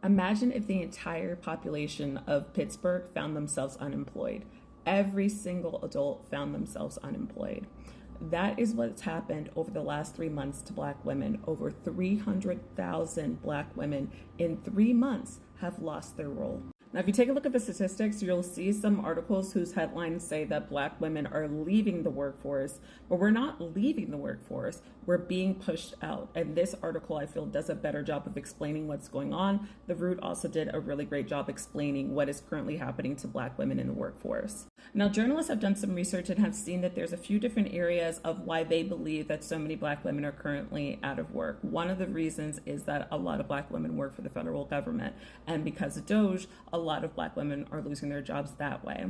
Imagine if the entire population of Pittsburgh found themselves unemployed. Every single adult found themselves unemployed. That is what's happened over the last 3 months to Black women. Over 300,000 Black women in 3 months have lost their role. Now, if you take a look at the statistics, you'll see some articles whose headlines say that Black women are leaving the workforce, but we're not leaving the workforce, we're being pushed out. And this article, I feel, does a better job of explaining what's going on. The Root also did a really great job explaining what is currently happening to Black women in the workforce. Now, journalists have done some research and have seen that there's a few different areas of why they believe that so many Black women are currently out of work. One of the reasons is that a lot of Black women work for the federal government, and because of DOGE, a lot of Black women are losing their jobs that way.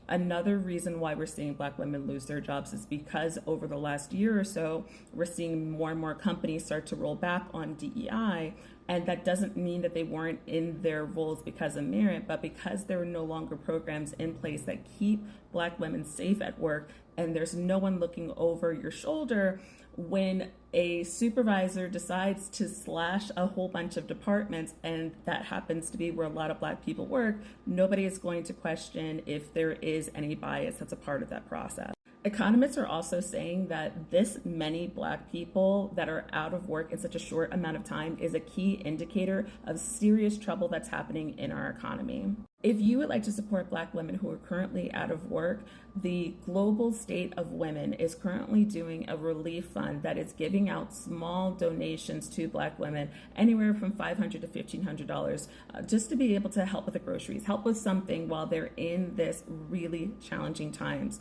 Another reason why we're seeing Black women lose their jobs is because over the last year or so, we're seeing more and more companies start to roll back on DEI. And that doesn't mean that they weren't in their roles because of merit, but because there are no longer programs in place that keep Black women safe at work, and there's no one looking over your shoulder when a supervisor decides to slash a whole bunch of departments, and that happens to be where a lot of Black people work, nobody is going to question if there is any bias that's a part of that process. Economists are also saying that this many Black people that are out of work in such a short amount of time is a key indicator of serious trouble that's happening in our economy. If you would like to support Black women who are currently out of work, the Global State of Women is currently doing a relief fund that is giving out small donations to Black women, anywhere from $500 to $1,500, just to be able to help with the groceries, help with something while they're in this really challenging times.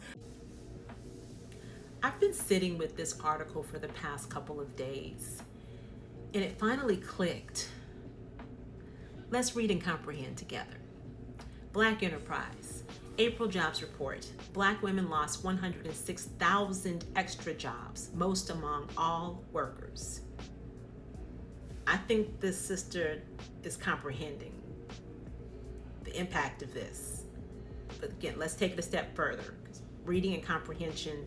I've been sitting with this article for the past couple of days, and it finally clicked. Let's read and comprehend together. Black Enterprise, April jobs report. Black women lost 106,000 extra jobs, most among all workers. I think this sister is comprehending the impact of this. But again, let's take it a step further. Reading and comprehension,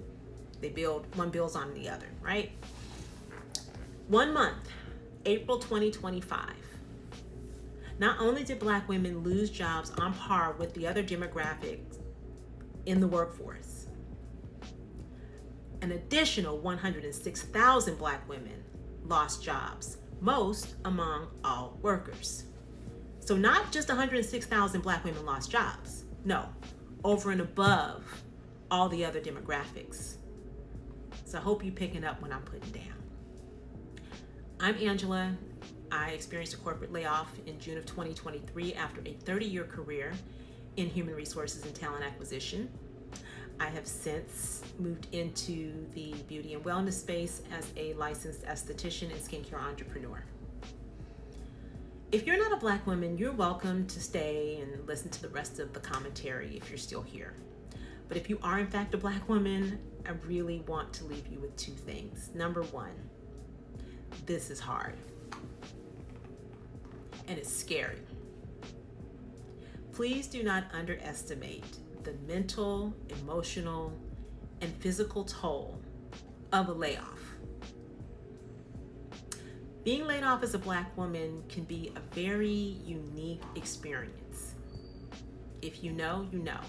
one builds on the other, right? 1 month, April 2025. Not only did Black women lose jobs on par with the other demographics in the workforce, an additional 106,000 Black women lost jobs, most among all workers. So not just 106,000 Black women lost jobs, no, over and above all the other demographics. So I hope you're picking up what I'm putting down. I'm Angela. I experienced a corporate layoff in June of 2023 after a 30-year career in human resources and talent acquisition. I have since moved into the beauty and wellness space as a licensed esthetician and skincare entrepreneur. If you're not a Black woman, you're welcome to stay and listen to the rest of the commentary if you're still here. But if you are in fact a Black woman, I really want to leave you with two things. Number one, this is hard and it's scary. Please do not underestimate the mental, emotional, and physical toll of a layoff. Being laid off as a Black woman can be a very unique experience. If you know, you know.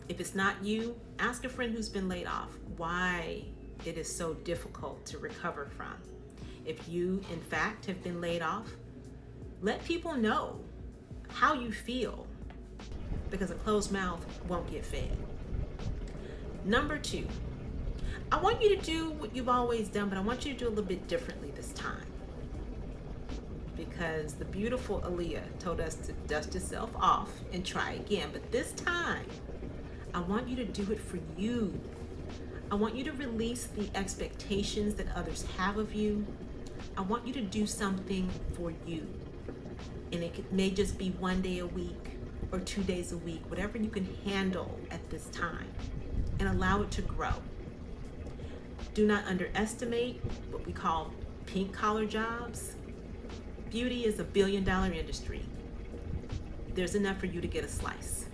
If it's not you, ask a friend who's been laid off why it is so difficult to recover from. If you, in fact, have been laid off, let people know how you feel, because a closed mouth won't get fed. Number two, I want you to do what you've always done, but I want you to do a little bit differently this time. Because the beautiful Aaliyah told us to dust yourself off and try again. But this time, I want you to do it for you. I want you to release the expectations that others have of you. I want you to do something for you. And it may just be 1 day a week or 2 days a week, whatever you can handle at this time, and allow it to grow. Do not underestimate what we call pink collar jobs. Beauty is $1 billion industry. There's enough for you to get a slice.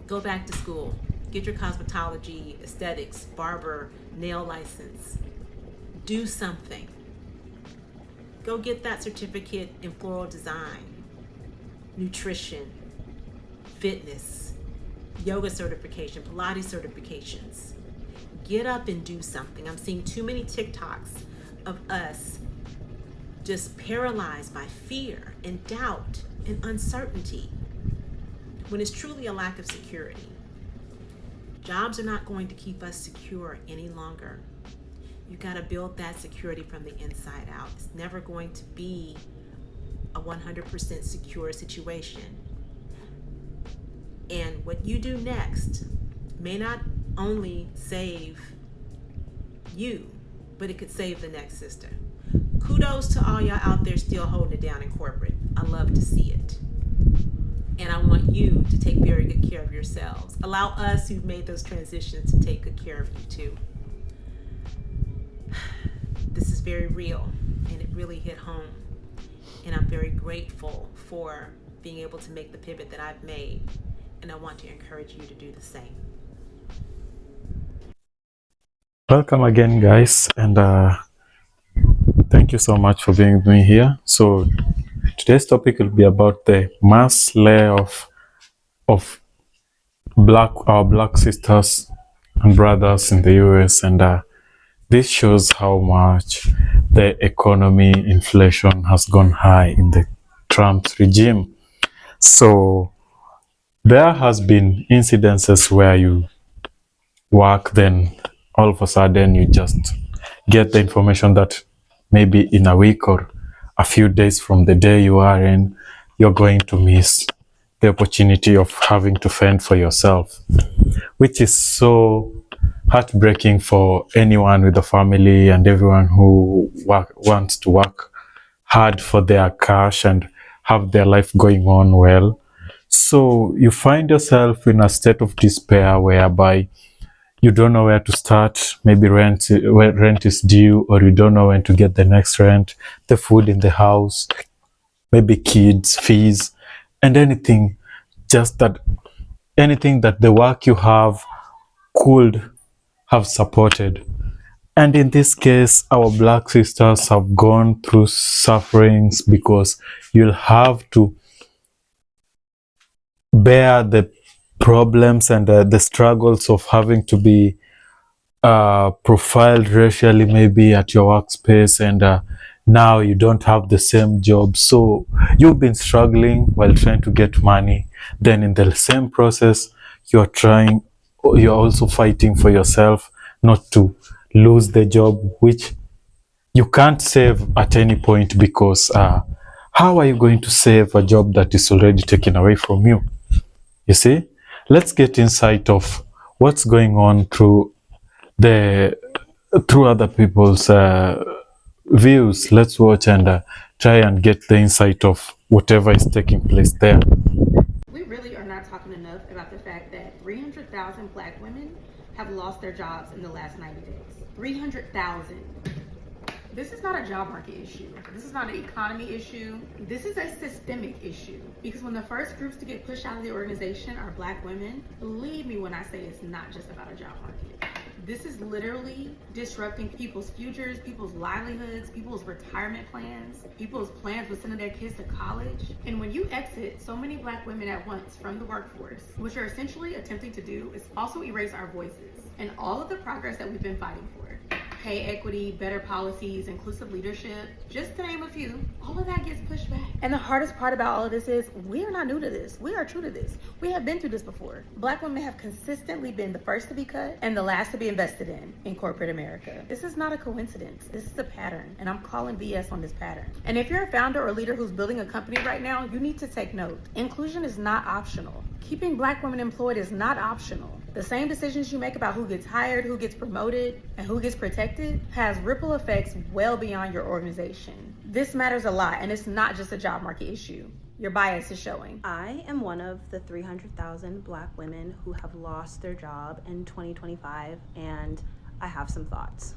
Go back to school, get your cosmetology, aesthetics, barber, nail license. Do something. Go get that certificate in floral design. nutrition, fitness, yoga certification, Pilates certifications. Get up and do something. I'm seeing too many TikToks of us just paralyzed by fear and doubt and uncertainty when it's truly a lack of security. Jobs are not going to keep us secure any longer. You got to build that security from the inside out. It's never going to be a 100% secure situation. And what you do next may not only save you, but it could save the next sister. Kudos to all y'all out there still holding it down in corporate. I love to see it. And I want you to take very good care of yourselves. Allow us who've made those transitions to take good care of you too. This is very real, and it really hit home. And I'm very grateful for being able to make the pivot that I've made. And I want to encourage you to do the same. Welcome again, guys, and thank you so much for being with me here. So today's topic will be about the mass layoff of our black sisters and brothers in the US, and this shows how much the economy inflation has gone high in the Trump regime. So there has been incidences where you work, then all of a sudden you just get the information that maybe in a week or a few days from the day you are in, you're going to miss the opportunity of having to fend for yourself, which is so heartbreaking for anyone with a family and everyone who wants to work hard for their cash and have their life going on well. So you find yourself in a state of despair whereby you don't know where to start. Maybe rent is due, or you don't know when to get the next rent, the food in the house, maybe kids, fees, and anything that the work you have could have supported. And in this case, our black sisters have gone through sufferings because you'll have to bear the problems and the struggles of having to be profiled racially, maybe at your workspace, and now you don't have the same job. So you've been struggling while trying to get money. Then in the same process, you're also fighting for yourself not to lose the job, which you can't save at any point, because how are you going to save a job that is already taken away from you? You see? Let's get insight of what's going on through other people's views. Let's watch and try and get the insight of whatever is taking place there. We really are not talking enough about the fact that 300,000 Black women have lost their jobs in the last 90 days. 300,000. This is not a job market issue. This is not an economy issue. This is a systemic issue. Because when the first groups to get pushed out of the organization are Black women, believe me when I say it's not just about a job market. This is literally disrupting people's futures, people's livelihoods, people's retirement plans, people's plans with sending their kids to college. And when you exit so many Black women at once from the workforce, what you're essentially attempting to do is also erase our voices and all of the progress that we've been fighting for. Pay equity, better policies, inclusive leadership, just to name a few, all of that gets pushed back. And the hardest part about all of this is we are not new to this. We are true to this. We have been through this before. Black women have consistently been the first to be cut and the last to be invested in corporate America. This is not a coincidence. This is a pattern, and I'm calling BS on this pattern. And if you're a founder or leader who's building a company right now, you need to take note. Inclusion is not optional. Keeping Black women employed is not optional. The same decisions you make about who gets hired, who gets promoted, and who gets protected has ripple effects well beyond your organization. This matters a lot, and it's not just a job market issue. Your bias is showing. I am one of the 300,000 Black women who have lost their job in 2025, and I have some thoughts.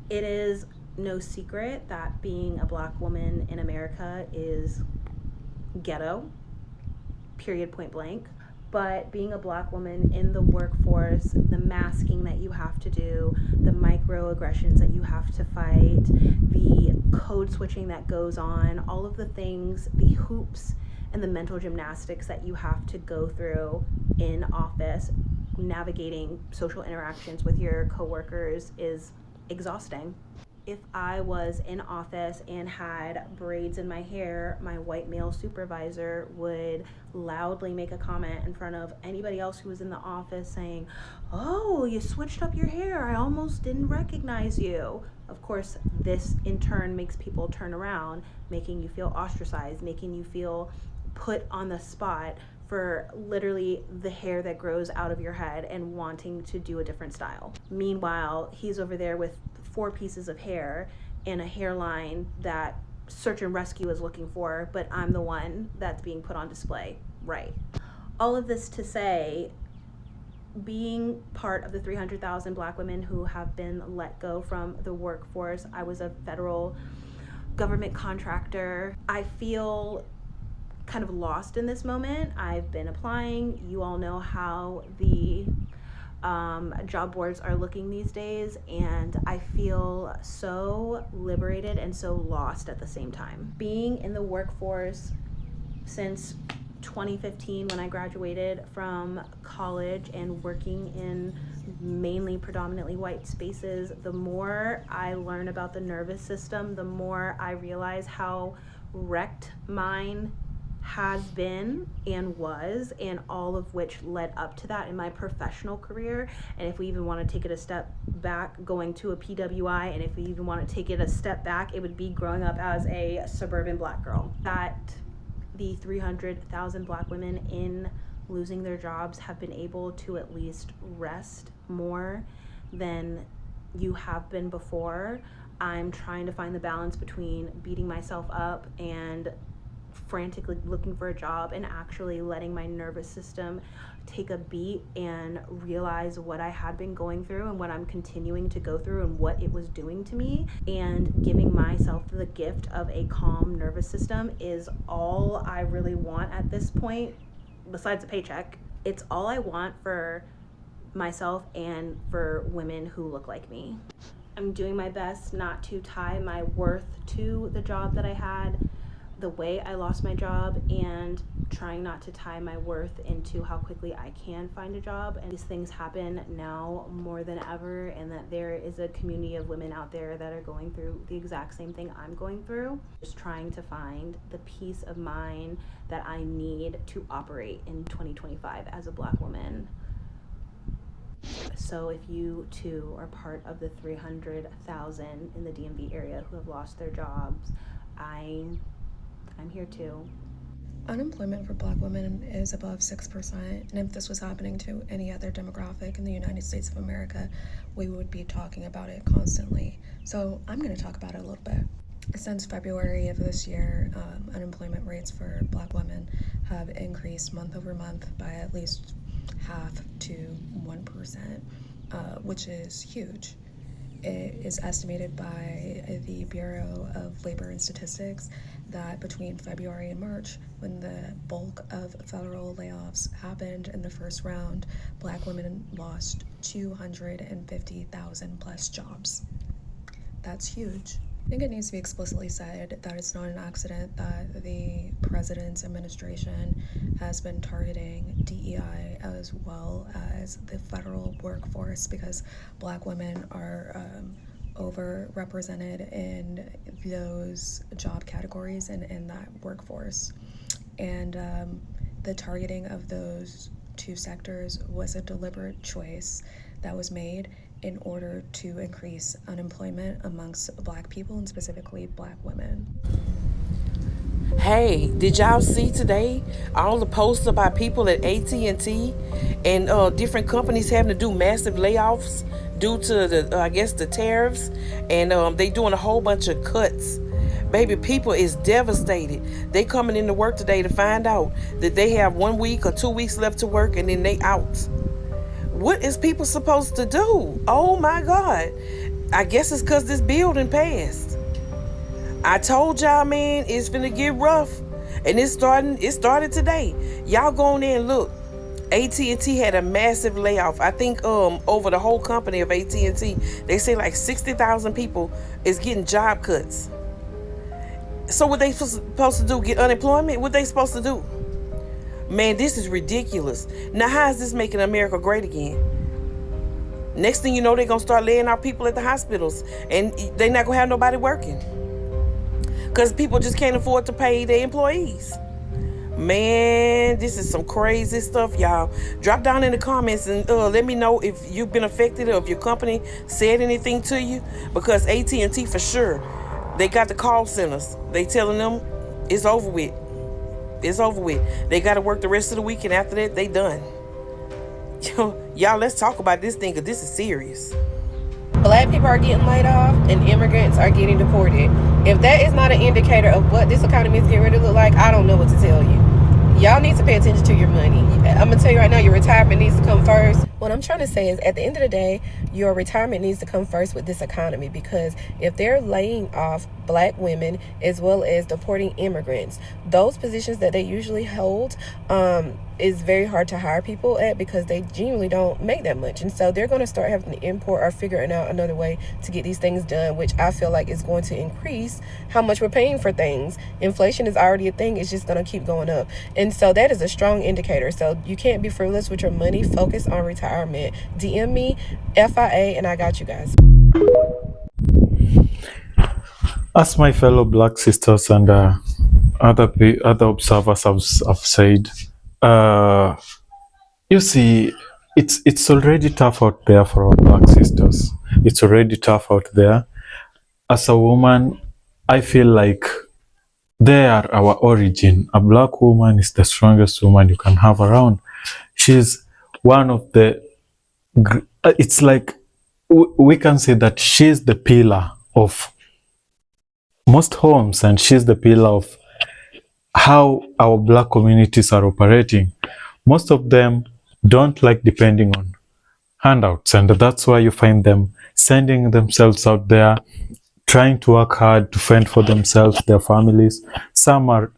It is no secret that being a Black woman in America is ghetto, period, point blank. But being a Black woman in the workforce, the masking that you have to do, the microaggressions that you have to fight, the code switching that goes on, all of the things, the hoops and the mental gymnastics that you have to go through in office, navigating social interactions with your coworkers is exhausting. If I was in office and had braids in my hair, my white male supervisor would loudly make a comment in front of anybody else who was in the office saying, "Oh, you switched up your hair. I almost didn't recognize you." Of course, this in turn makes people turn around, making you feel ostracized, making you feel put on the spot for literally the hair that grows out of your head and wanting to do a different style. Meanwhile, he's over there with 4 pieces of hair and a hairline that search and rescue is looking for, but I'm the one that's being put on display. Right. All of this to say, being part of the 300,000 Black women who have been let go from the workforce, I was a federal government contractor. I feel kind of lost in this moment. I've been applying. You all know how the job boards are looking these days, and I feel so liberated and so lost at the same time. Being in the workforce since 2015 when I graduated from college and working in mainly predominantly white spaces, the more I learn about the nervous system, the more I realize how wrecked mine has been and was, and all of which led up to that in my professional career. And if we even want to take it a step back, going to a PWI, and if we even want to take it a step back, it would be growing up as a suburban Black girl. That the 300,000 Black women in losing their jobs have been able to at least rest more than you have been before. I'm trying to find the balance between beating myself up and frantically looking for a job and actually letting my nervous system take a beat and realize what I had been going through and what I'm continuing to go through and what it was doing to me. And giving myself the gift of a calm nervous system is all I really want at this point, besides a paycheck. It's all I want for myself and for women who look like me. I'm doing my best not to tie my worth to the job that I had, the way I lost my job, and trying not to tie my worth into how quickly I can find a job. And these things happen now more than ever, and that there is a community of women out there that are going through the exact same thing I'm going through. Just trying to find the peace of mind that I need to operate in 2025 as a Black woman. So if you too are part of the 300,000 in the DMV area who have lost their jobs, I'm here too. Unemployment for Black women is above 6%, and if this was happening to any other demographic in the United States of America, we would be talking about it constantly. So I'm going to talk about it a little bit. Since February of this year, unemployment rates for Black women have increased month over month by at least half to 1%, which is huge. It is estimated by the Bureau of Labor and Statistics that between February and March, when the bulk of federal layoffs happened in the first round, Black women lost 250,000 plus jobs. That's huge. I think it needs to be explicitly said that it's not an accident that the president's administration has been targeting DEI as well as the federal workforce, because Black women are overrepresented in those job categories and in that workforce. And the targeting of those two sectors was a deliberate choice that was made in order to increase unemployment amongst Black people, and specifically Black women. Hey, did y'all see today all the posts about people at AT&T and different companies having to do massive layoffs due to the tariffs, and they doing a whole bunch of cuts? Baby, people is devastated. They coming into work today to find out that they have 1 week or 2 weeks left to work and then they out. What is people supposed to do? Oh my God. I guess it's because this bill done passed. I told y'all, man, it's finna get rough. And it started today. Y'all go on there and look. AT&T had a massive layoff. I think over the whole company of AT&T, they say like 60,000 people is getting job cuts. So what they supposed to do? Get unemployment? What they supposed to do? Man, this is ridiculous. Now, how is this making America great again? Next thing you know, they're going to start laying out people at the hospitals, and they're not going to have nobody working because people just can't afford to pay their employees. Man, this is some crazy stuff, y'all. Drop down in the comments and let me know if you've been affected or if your company said anything to you, because AT&T for sure, they got the call centers. They telling them it's over with. It's over with. They got to work the rest of the week, and after that, they done. Y'all, let's talk about this thing, because this is serious. Black people are getting laid off and immigrants are getting deported. If that is not an indicator of what this economy is getting ready to look like, I don't know what to tell you. Y'all need to pay attention to your money. I'm going to tell you right now, your retirement needs to come first. What I'm trying to say is, at the end of the day, your retirement needs to come first with this economy, because if they're laying off Black women as well as deporting immigrants, those positions that they usually hold is very hard to hire people at, because they genuinely don't make that much. And so they're going to start having to import or figuring out another way to get these things done, which I feel like is going to increase how much we're paying for things. Inflation is already a thing. It's just going to keep going up. And so that is a strong indicator. So you can't be frivolous with your money. Focus on retirement. DM me, FIA, and I got you guys. As my fellow Black sisters and other observers have said, you see, it's already tough out there for our Black sisters. It's already tough out there. As a woman, I feel like they are our origin. A Black woman is the strongest woman you can have around. She's one of the, it's like we can say that she's the pillar of most homes, and she's the pillar of how our Black communities are operating. Most of them don't like depending on handouts, and that's why you find them sending themselves out there, trying to work hard to fend for themselves, their families. Some of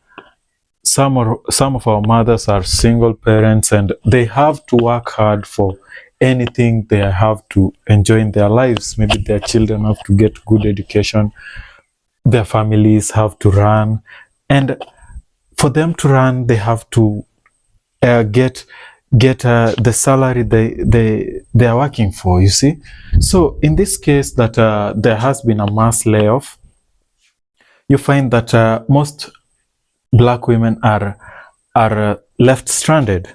our mothers are single parents, and they have to work hard for anything they have to enjoy in their lives. Maybe their children have to get good education, their families have to run, and for them to run, they have to get the salary they are working for, you see. So in this case that there has been a mass layoff, you find that most Black women are left stranded.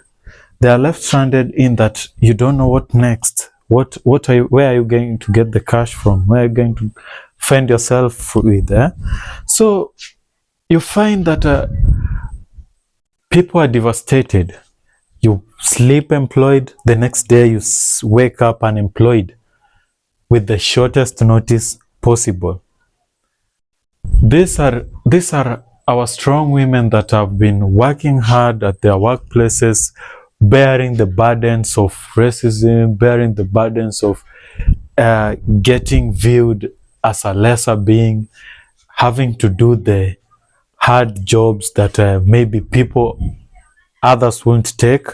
They are left stranded in that you don't know what next. Where are you going to get the cash from? Where are you going to find yourself with? So you find that people are devastated. You sleep employed, the next day you wake up unemployed with the shortest notice possible. These are our strong women that have been working hard at their workplaces, bearing the burdens of racism, bearing the burdens of getting viewed as a lesser being, having to do the hard jobs that maybe others won't take.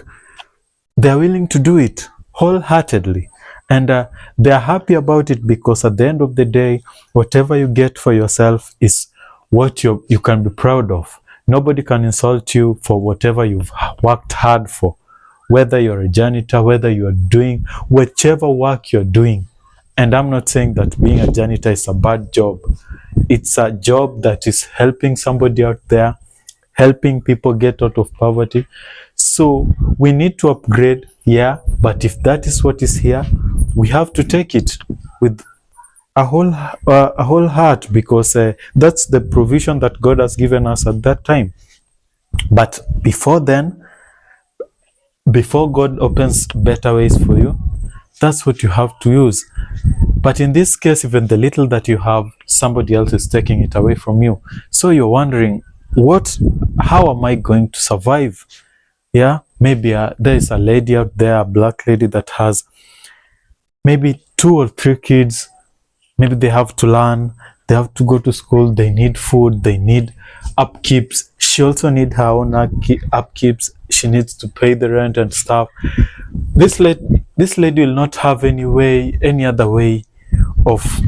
They're willing to do it wholeheartedly, and they're happy about it, because at the end of the day, whatever you get for yourself is what you can be proud of. Nobody can insult you for whatever you've worked hard for, whether you're a janitor, whether you're doing whichever work you're doing. And I'm not saying that being a janitor is a bad job. It's a job that is helping somebody out there, helping people get out of poverty. So we need to upgrade, yeah, but if that is what is here, we have to take it with a whole heart, because that's the provision that God has given us at that time. But before then, before God opens better ways for you, that's what you have to use. But in this case, even the little that you have, somebody else is taking it away from you. So you're wondering, how am I going to survive? Yeah, maybe there is a lady out there, a Black lady that has maybe 2 or 3 kids. Maybe they have to learn, they have to go to school, they need food, they need upkeeps. She also needs her own upkeeps. She needs to pay the rent and stuff. This lady will not have any other way of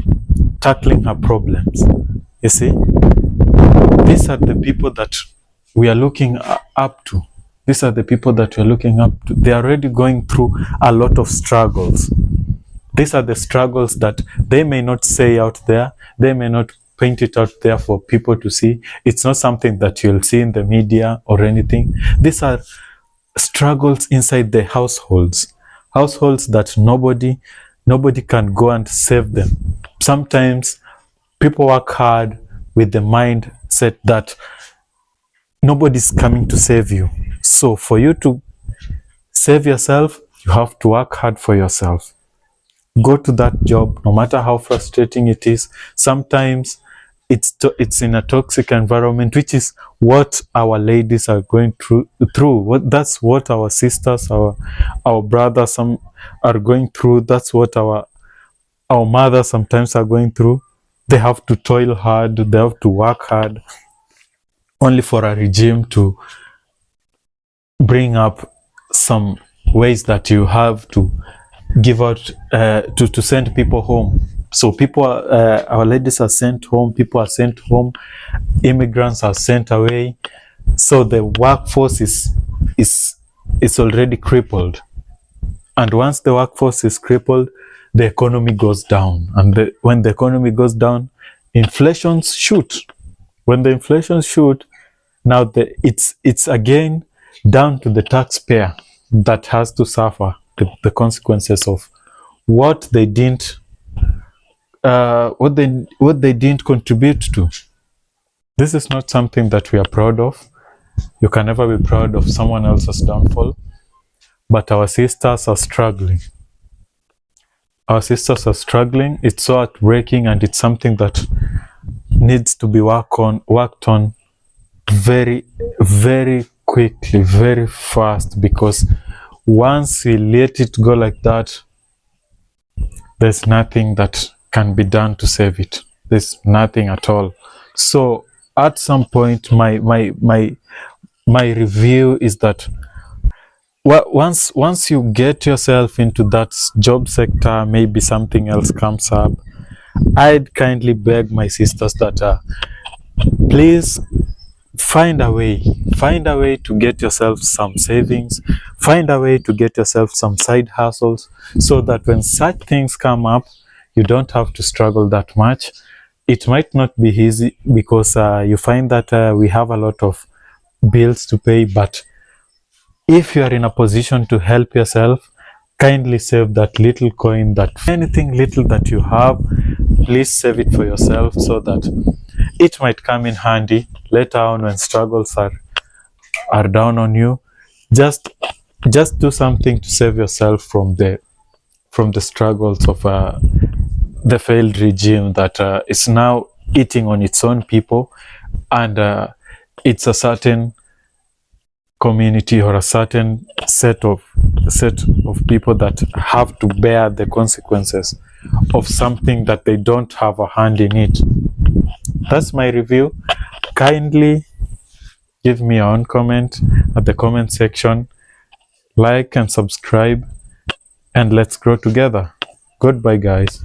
tackling her problems. You see, these are the people that we are looking up to. These are the people that we are looking up to. They are already going through a lot of struggles. These are the struggles that they may not say out there. They may not paint it out there for people to see. It's not something that you'll see in the media or anything. These are struggles inside the households that nobody can go and save them. Sometimes people work hard with the mindset that nobody's coming to save you. So for you to save yourself, you have to work hard for yourself. Go to that job, no matter how frustrating it is. Sometimes it's in a toxic environment, which is what our ladies are going through. That's what our sisters, our brothers, some are going through. That's what our mothers sometimes are going through. They have to toil hard. They have to work hard, only for a regime to bring up some ways that you have to give out to send people home. So people, our ladies are sent home, people are sent home, immigrants are sent away. So the workforce is already crippled. And once the workforce is crippled, the economy goes down. And when the economy goes down, inflations shoot. When the inflations shoot, now it's again down to the taxpayer that has to suffer the consequences of what they didn't contribute to. This is not something that we are proud of. You can never be proud of someone else's downfall, but our sisters are struggling. Our sisters are struggling. It's so heartbreaking, and it's something that needs to be worked on very, very quickly, very fast, because once we let it go like that, there's nothing that can be done to save it. There's nothing at all. So at some point, my review is that once you get yourself into that job sector, maybe something else comes up, I'd kindly beg my sisters that please find a way to get yourself some savings, find a way to get yourself some side hustles, so that when such things come up, you don't have to struggle that much. It might not be easy, because you find that we have a lot of bills to pay, but if you are in a position to help yourself, kindly save that little coin, that anything little that you have, please save it for yourself, so that it might come in handy later on when struggles are down on you. Just do something to save yourself from the struggles of the failed regime that is now eating on its own people, and it's a certain community or a certain set of people that have to bear the consequences of something that they don't have a hand in it. That's my review. Kindly give me your own comment at the comment section. Like and subscribe, and let's grow together. Goodbye, guys.